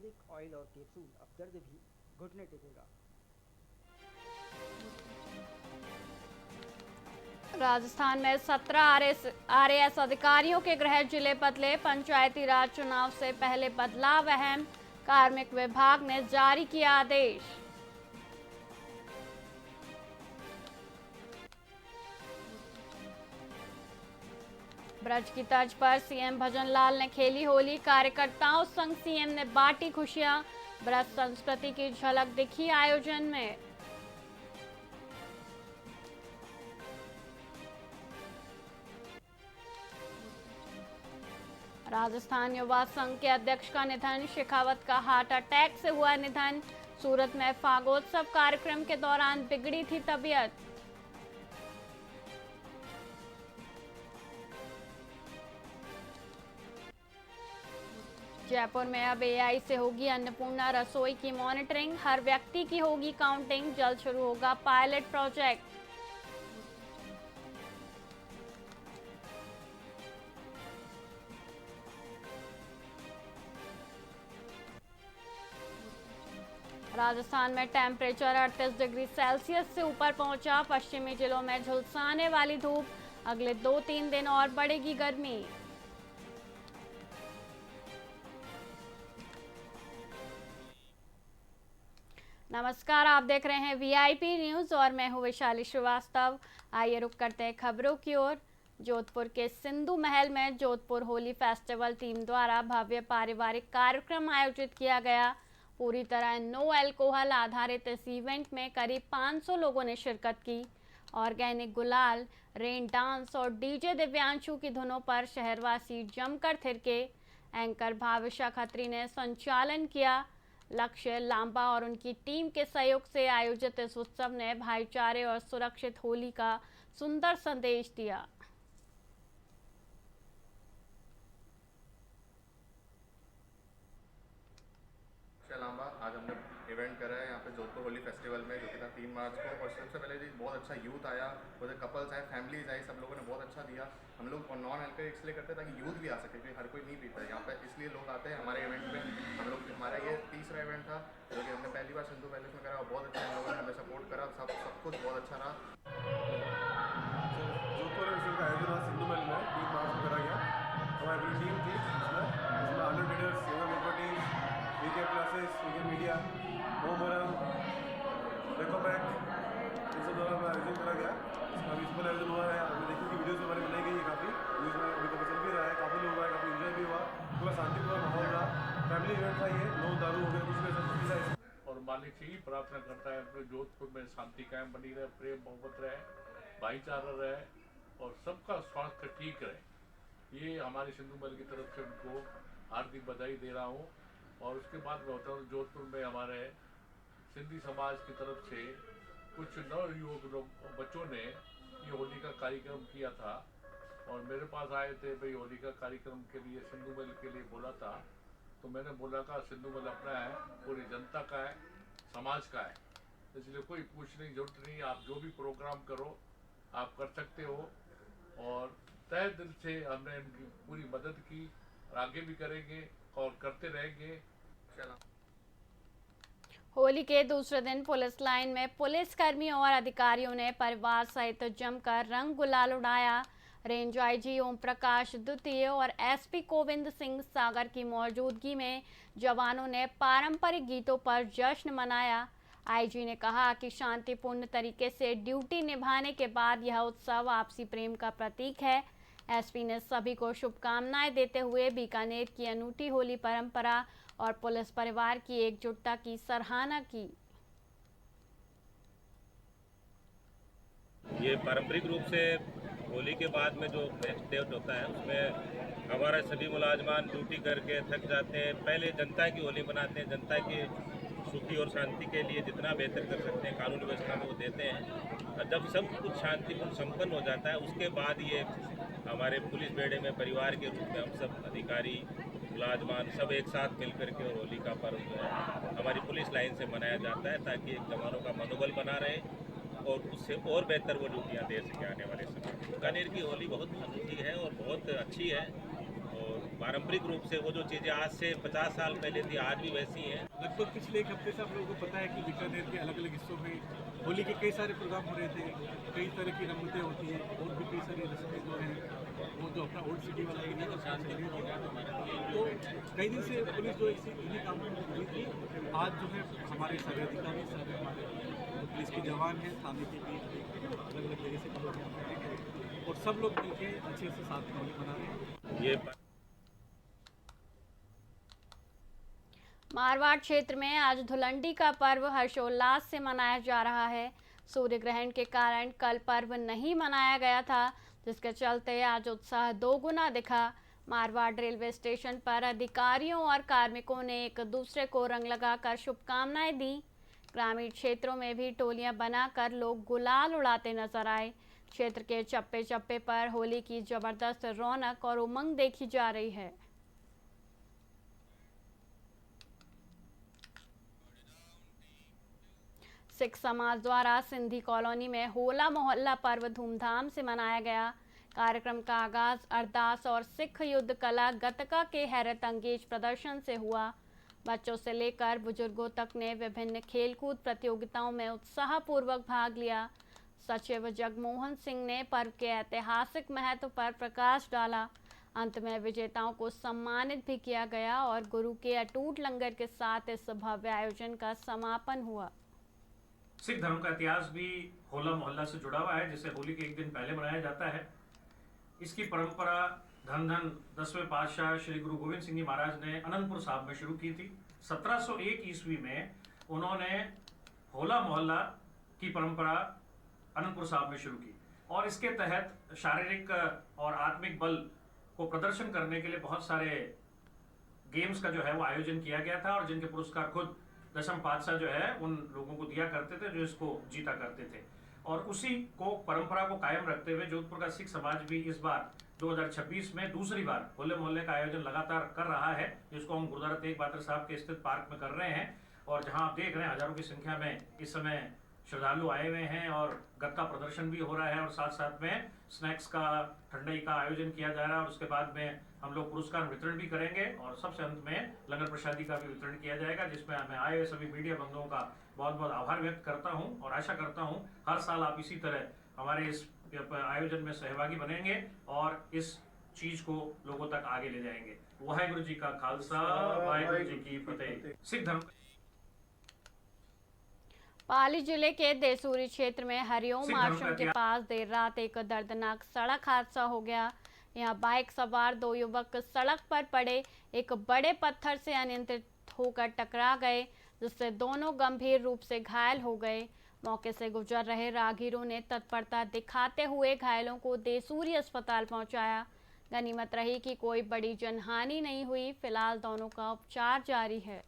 Turmeric oil और capsule, अब दर्द भी घुटने टेकेगा। राजस्थान में 17 आरएएस अधिकारियों के गृह जिले बदले, पंचायती राज चुनाव से पहले बदलाव अहम, कार्मिक विभाग ने जारी किया आदेश। ब्रज की तर्ज पर सीएम भजनलाल ने खेली होली, कार्यकर्ताओं संग सीएम ने बांटी खुशियां, ब्रज संस्कृति की झलक दिखी आयोजन में। राजस्थान युवा संघ के अध्यक्ष का निधन, शेखावत का हार्ट अटैक से हुआ निधन। सूरत में फागोत्सव कार्यक्रम के दौरान बिगड़ी थी तबीयत। जयपुर में अब एआई से होगी अन्नपूर्णा रसोई की मॉनिटरिंग, हर व्यक्ति की होगी काउंटिंग, जल्द शुरू होगा पायलट प्रोजेक्ट। राजस्थान में टेम्परेचर 38 डिग्री सेल्सियस से ऊपर पहुंचा, पश्चिमी जिलों में झुलसाने वाली धूप, अगले 2-3 दिन और बढ़ेगी गर्मी। नमस्कार, आप देख रहे हैं वीआईपी न्यूज और मैं हूं वैशाली श्रीवास्तव। आइए रुक करते हैं खबरों की ओर। जोधपुर के सिंधु महल में जोधपुर होली फेस्टिवल टीम द्वारा भव्य पारिवारिक कार्यक्रम आयोजित किया गया। पूरी तरह नो अल्कोहल आधारित इस इवेंट में करीब 500 लोगों ने शिरकत की। ऑर्गेनिक गुलाल, रेन डांस और डीजे दिव्यांशु की धुनों पर शहरवासी जमकर थिरके। एंकर भाविशा खत्री ने संचालन किया। लक्ष्य लांबा और उनकी टीम के सहयोग से आयोजित इस उत्सव ने भाईचारे और सुरक्षित होली का सुंदर संदेश दिया। लांबा आज हमने इवेंट करा है यहाँ पे जोधपुर होली फेस्टिवल में, जो कि था 3 मार्च को। और सबसे पहले जी बहुत अच्छा यूथ आया, उधर कपल्स आए, फैमिलीज आई, सब लोगों ने बहुत अच्छा दिया। हम लोग नॉन अल्कोहलिक इसलिए करते हैं ताकि यूथ भी आ सके, क्योंकि हर कोई नहीं पीता है यहाँ पे, इसलिए लोग आते हैं हमारे इवेंट में। हम लोग हमारा ये तीसरा इवेंट था जो कि हमने पहली बार सिंधु पैलेस में करा, और बहुत अच्छा हम लोगों ने हमें सपोर्ट करा, सब कुछ बहुत अच्छा रहा। जोधपुर का आयोजन आज सिंधु महल में 3 मार्च को करा गया। हमारी पूरी टीम थी इसमें आनंद लीडर्स, योगा मेकर्टीज, वीके क्लासेस, वीके मीडिया, मोमरम, रेकोपैक, इन सब द्वारा आयोजन करा गया। इसका म्यूजिकल आयोजन हुआ है, आपने देखी कि वीडियोज़ हमारी बनाई गई है काफ़ी, न्यूज़ में अभी तक चल भी रहा है, काफ़ी लोग आए, काफ़ी इन्जॉय भी हुआ, पूरा शांतिपूर्ण माहौल रहा। फैमिली इवेंट था ये, नो दारू हो गया कुछ भी ऐसा कुछ नहीं था। और मालिक से ही प्रार्थना करता है कि जोधपुर में शांति कायम बनी रहे, प्रेम मोहब्बत रहे, भाईचारा रहे और सबका स्वास्थ्य ठीक रहे। ये हमारे सिंधु महल की तरफ से उनको हार्दिक बधाई दे रहा हूँ। और उसके बाद मैं होता हूँ जोधपुर में हमारे सिंधी समाज की तरफ से कुछ नवयुवक लोग बच्चों ने ये होली का कार्यक्रम किया था और मेरे पास आए थे, भाई होली का कार्यक्रम के लिए सिंधु महल के लिए बोला था। तो मैंने बोला था सिंधु महल अपना है, पूरी जनता का है, समाज का है, इसलिए कोई पूछने की जरूरत नहीं, आप जो भी प्रोग्राम करो आप कर सकते हो। और तहे दिल से हमने इनकी पूरी मदद की और आगे भी करेंगे और करते रहेंगे। होली के दूसरे दिन पुलिस लाइन में पुलिस कर्मियों और अधिकारियों ने परिवार सहित जमकर रंग गुलाल उड़ाया। रेंज आईजी ओम प्रकाश द्वितीय और एसपी गोविंद सिंह सागर की मौजूदगी में जवानों ने पारंपरिक गीतों पर जश्न मनाया। आईजी ने कहा कि शांतिपूर्ण तरीके से ड्यूटी निभाने के बाद यह उत्सव आपसी प्रेम का प्रतीक है। एसपी ने सभी को शुभकामनाएं देते हुए बीकानेर की अनूठी होली परंपरा और पुलिस परिवार की एकजुटता की सराहना की। ये पारंपरिक रूप से होली के बाद में जो नेक्स्ट डे होता है उसमें हमारे सभी मुलाजमान ड्यूटी करके थक जाते हैं। पहले जनता की होली मनाते हैं, जनता की सुखी और शांति के लिए जितना बेहतर कर सकते हैं कानून व्यवस्था में वो देते हैं। और जब सब कुछ शांतिपूर्ण संपन्न हो जाता है उसके बाद ये हमारे पुलिस बेड़े में परिवार के रूप में हम सब अधिकारी मुलाजमान सब एक साथ मिलकर के और होली का पर्व जो है हमारी पुलिस लाइन से मनाया जाता है, ताकि एक जवानों का मनोबल बना रहे और उससे और बेहतर वो ड्यूटियाँ दे सके आने वाले समय। बीकानेर की होली बहुत अनूठी है और बहुत अच्छी है और पारंपरिक रूप से वो जो चीज़ें आज से 50 साल पहले थी आज भी वैसी हैं। लगभग पिछले एक हफ्ते से आप लोगों को पता है कि बीकानेर के अलग अलग हिस्सों में होली के कई सारे प्रोग्राम हो रहे थे, कई तरह की रंगतें होती हैं और भी कई सारी रस्में जो हैं वो जो अपना ओल्ड सिटी वाला एरिया का शांति तो कई दिन से पुलिस जो इन्हीं कामों में जुड़ी थी। आज जो है हमारे सारे अधिकारी, सारे हमारे जो पुलिस के जवान हैं, थाने के भी अलग अलग जगह से लोग यहाँ पे आए और सब लोग मिलकर अच्छे से साथ में होली मना रहे हैं। ये मारवाड़ क्षेत्र में आज धुलंडी का पर्व हर्षोल्लास से मनाया जा रहा है। सूर्य ग्रहण के कारण कल पर्व नहीं मनाया गया था, जिसके चलते आज उत्साह दोगुना दिखा। मारवाड़ रेलवे स्टेशन पर अधिकारियों और कार्मिकों ने एक दूसरे को रंग लगाकर शुभकामनाएं दी। ग्रामीण क्षेत्रों में भी टोलियां बनाकर लोग गुलाल उड़ाते नजर आए। क्षेत्र के चप्पे चप्पे पर होली की जबरदस्त रौनक और उमंग देखी जा रही है। सिख समाज द्वारा सिंधी कॉलोनी में होला मोहल्ला पर्व धूमधाम से मनाया गया। कार्यक्रम का आगाज अरदास और सिख युद्ध कला गतका के हैरत अंगेज प्रदर्शन से हुआ। बच्चों से लेकर बुजुर्गों तक ने विभिन्न खेलकूद प्रतियोगिताओं में उत्साहपूर्वक भाग लिया। सचिव जगमोहन सिंह ने पर्व के ऐतिहासिक महत्व पर प्रकाश डाला। अंत में विजेताओं को सम्मानित भी किया गया और गुरु के अटूट लंगर के साथ इस भव्य आयोजन का समापन हुआ। सिख धर्म का इतिहास भी होला मोहल्ला से जुड़ा हुआ है, जिसे होली के एक दिन पहले मनाया जाता है। इसकी परंपरा धन धन 10वें पातशाह श्री गुरु गोविंद सिंह जी महाराज ने अनंतपुर साहब में शुरू की थी। 1701 ईस्वी में उन्होंने होला मोहल्ला की परंपरा अनंतपुर साहब में शुरू की और इसके तहत शारीरिक और आत्मिक बल को प्रदर्शन करने के लिए बहुत सारे गेम्स का जो है वो आयोजन किया गया था और जिनके पुरस्कार खुद दशम पातशाह जो है उन लोगों को दिया करते थे जो इसको जीता करते थे। और उसी को परंपरा को कायम रखते हुए जोधपुर का सिख समाज भी इस बार 2026 में दूसरी बार होले मोहल्ले का आयोजन लगातार कर रहा है, जिसको हम गुरुद्वारा तेग बहादुर साहब के स्थित पार्क में कर रहे हैं। और जहां आप देख रहे हैं हजारों की संख्या में इस समय श्रद्धालु आए हुए हैं और गतका प्रदर्शन भी हो रहा है और साथ साथ में स्नैक्स का, ठंडाई का आयोजन किया जा रहा है और उसके बाद में हम लोग पुरस्कार वितरण भी करेंगे और सबसे अंत में लंगर प्रसादी का भी वितरण किया जाएगा, जिसमें मैं आए हुए सभी मीडिया बंधुओं का बहुत बहुत आभार व्यक्त करता हूं और आशा करता हूं हर साल आप इसी तरह हमारे इस आयोजन में सहभागी बनेंगे और इस चीज को लोगों तक आगे ले जाएंगे। वाहेगुरु जी का खालसा, वाहेगुरु जी की फतेह। सिख धर्म पाली जिले के देसूरी क्षेत्र में हरिओम आश्रम के पास देर रात एक दर्दनाक सड़क हादसा हो गया। यहां बाइक सवार दो युवक सड़क पर पड़े एक बड़े पत्थर से अनियंत्रित होकर टकरा गए, जिससे दोनों गंभीर रूप से घायल हो गए। मौके से गुजर रहे राहगीरों ने तत्परता दिखाते हुए घायलों को देसूरी अस्पताल पहुंचाया। गनीमत रही कि कोई बड़ी जनहानि नहीं हुई। फिलहाल दोनों का उपचार जारी है।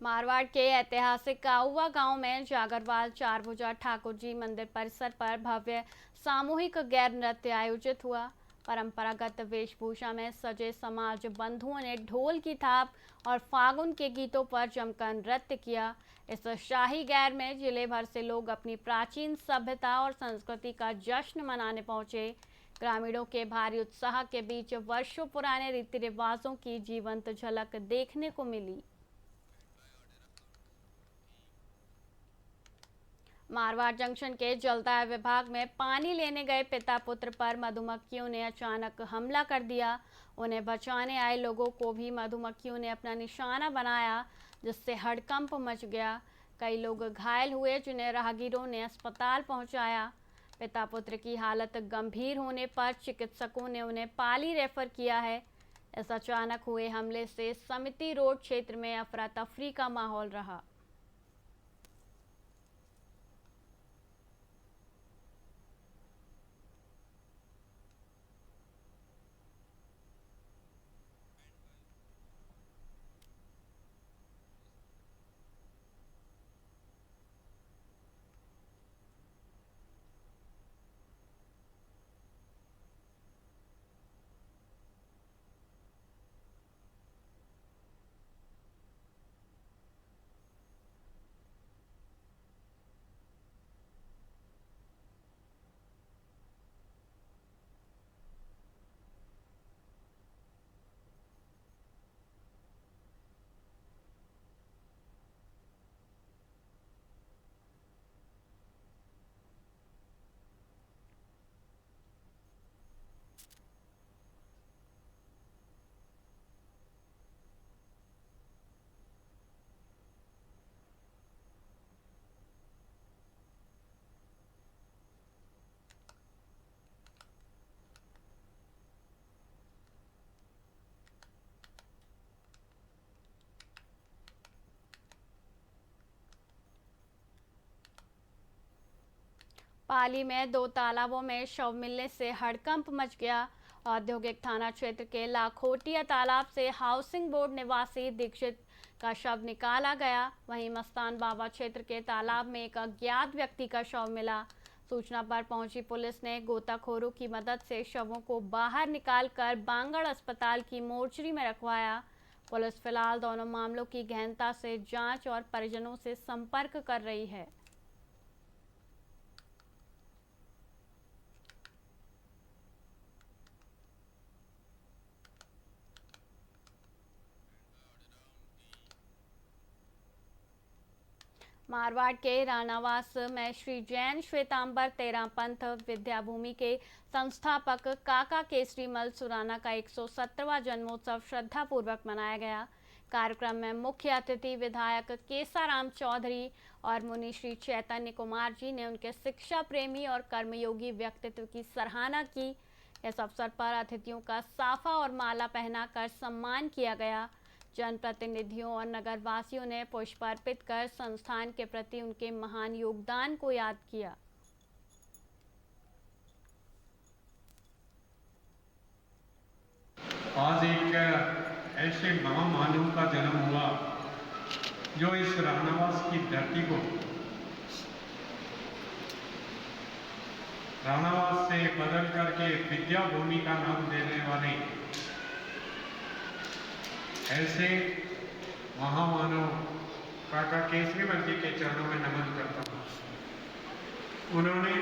मारवाड़ के ऐतिहासिक काउवा गांव में जागरवाल चारभुजा ठाकुर जी मंदिर परिसर पर भव्य सामूहिक गैर नृत्य आयोजित हुआ। परंपरागत वेशभूषा में सजे समाज बंधुओं ने ढोल की थाप और फागुन के गीतों पर जमकर नृत्य किया। इस शाही गैर में जिले भर से लोग अपनी प्राचीन सभ्यता और संस्कृति का जश्न मनाने पहुंचे। ग्रामीणों के भारी उत्साह के बीच वर्षों पुराने रीति रिवाजों की जीवंत झलक देखने को मिली। मारवाड़ जंक्शन के जलदाय विभाग में पानी लेने गए पिता पुत्र पर मधुमक्खियों ने अचानक हमला कर दिया। उन्हें बचाने आए लोगों को भी मधुमक्खियों ने अपना निशाना बनाया, जिससे हड़कंप मच गया। कई लोग घायल हुए, जिन्हें राहगीरों ने अस्पताल पहुंचाया। पिता पुत्र की हालत गंभीर होने पर चिकित्सकों ने उन्हें पाली रेफर किया है। इस अचानक हुए हमले से समिति रोड क्षेत्र में अफरा तफरी का माहौल रहा। पाली में 2 तालाबों में शव मिलने से हड़कंप मच गया। औद्योगिक थाना क्षेत्र के लाखोटिया तालाब से हाउसिंग बोर्ड निवासी दीक्षित का शव निकाला गया। वहीं मस्तान बाबा क्षेत्र के तालाब में एक अज्ञात व्यक्ति का शव मिला। सूचना पर पहुंची पुलिस ने गोताखोरों की मदद से शवों को बाहर निकालकर बांगड़ अस्पताल की मोर्चरी में रखवाया। पुलिस फिलहाल दोनों मामलों की गहनता से जांच और परिजनों से संपर्क कर रही है। मारवाड़ के रानावास में श्री जैन श्वेतांबर तेरह पंथ विद्या भूमि के संस्थापक काका केसरीमल सुराना का 117वां जन्मोत्सव श्रद्धापूर्वक मनाया गया। कार्यक्रम में मुख्य अतिथि विधायक केसाराम चौधरी और मुनि श्री चैतन्य कुमार जी ने उनके शिक्षा प्रेमी और कर्मयोगी व्यक्तित्व की सराहना की। इस अवसर पर अतिथियों का साफा और माला पहनाकर सम्मान किया गया। जनप्रतिनिधियों और नगरवासियों ने पुष्प अर्पित कर संस्थान के प्रति उनके महान योगदान को याद किया। आज एक ऐसे महामानव का जन्म हुआ जो इस रानावास की धरती को रानावास से बदल करके विद्या भूमि का नाम देने वाले ऐसे महामानव काका केसरीमल जी के चरणों में नमन करता हूँ। उन्होंने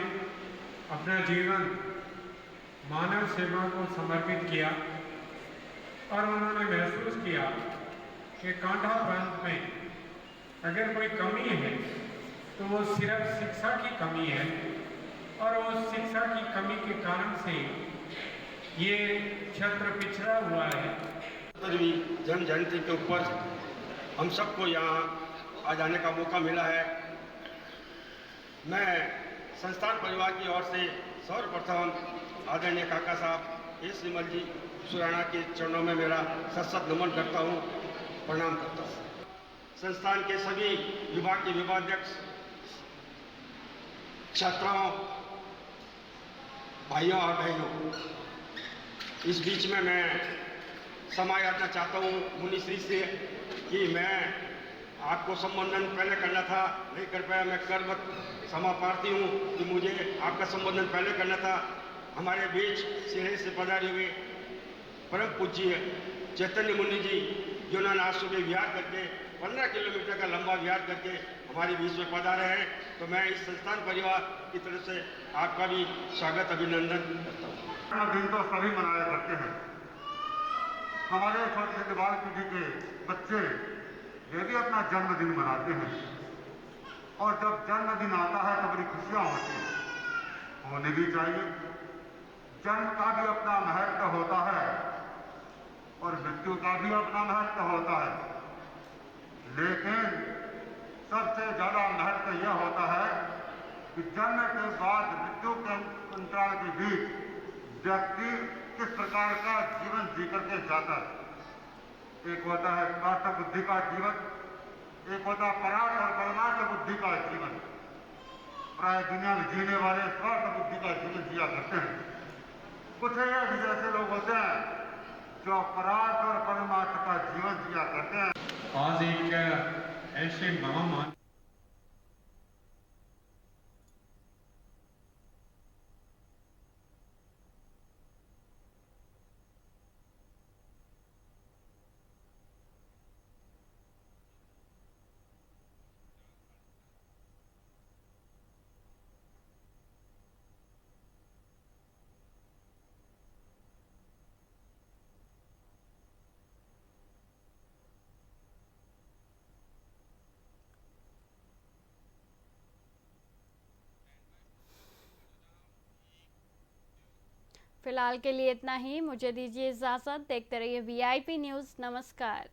अपना जीवन मानव सेवा को समर्पित किया और उन्होंने महसूस किया कि कांठा प्रांत में अगर कोई कमी है तो वो सिर्फ शिक्षा की कमी है और उस शिक्षा की कमी के कारण से ये क्षेत्र पिछड़ा हुआ है। जन्म जयंती के ऊपर हम सबको यहाँ आ जाने का मौका मिला है। मैं संस्थान परिवार की ओर से सर्वप्रथम आदरणीय काका साहब केसरीमल जी सुराना के चरणों में मेरा सशक्त नमन करता हूँ, प्रणाम करता हूँ। संस्थान के सभी विभाग के विभागाध्यक्ष, छात्राओं, भाइयों और बहनों, इस बीच में मैं क्षमा याचना चाहता हूँ मुनिश्री से कि मैं आपको संबोधन पहले करना था, नहीं कर पाया। मैं कर्मवश क्षमा प्रार्थी हूँ कि मुझे आपका संबोधन पहले करना था। हमारे बीच सिरे से पधारे हुए परम पूज्य चैतन्य मुनि जी, जिन्होंने आज सुबह विहार करके 15 किलोमीटर का लंबा विहार करके हमारे बीच में पधारे हैं, तो मैं इस संस्थान परिवार की तरफ से आपका भी स्वागत अभिनंदन करता हूँ। दिन तो सभी मनाया करते हैं। हमारे छोटे बाल पीढ़ी के बच्चे ये भी अपना जन्मदिन मनाते हैं और जब जन्मदिन आता है तो बड़ी खुशियाँ होती हैं, होने भी चाहिए। जन्म का भी अपना महत्व होता है और मृत्यु का भी अपना महत्व होता है, लेकिन सबसे ज़्यादा महत्व यह होता है कि जन्म के बाद मृत्यु के अंतराल के बीच व्यक्ति किस प्रकार का जीवन जी करके जाता है। एक होता है स्वार्थ बुद्धि का जीवन, एक होता है परार्थ और परमार्थ बुद्धि का जीवन। प्राय दुनिया में जीने वाले स्वार्थ बुद्धि का जीवन जिया करते हैं। कुछ ऐसे लोग होते हैं जो परार्थ और परमार्थ का जीवन जिया करते हैं। आज एक ऐसे महामान फिलहाल के लिए इतना ही। मुझे दीजिए इजाज़त। देखते रहिए VIP न्यूज़। नमस्कार।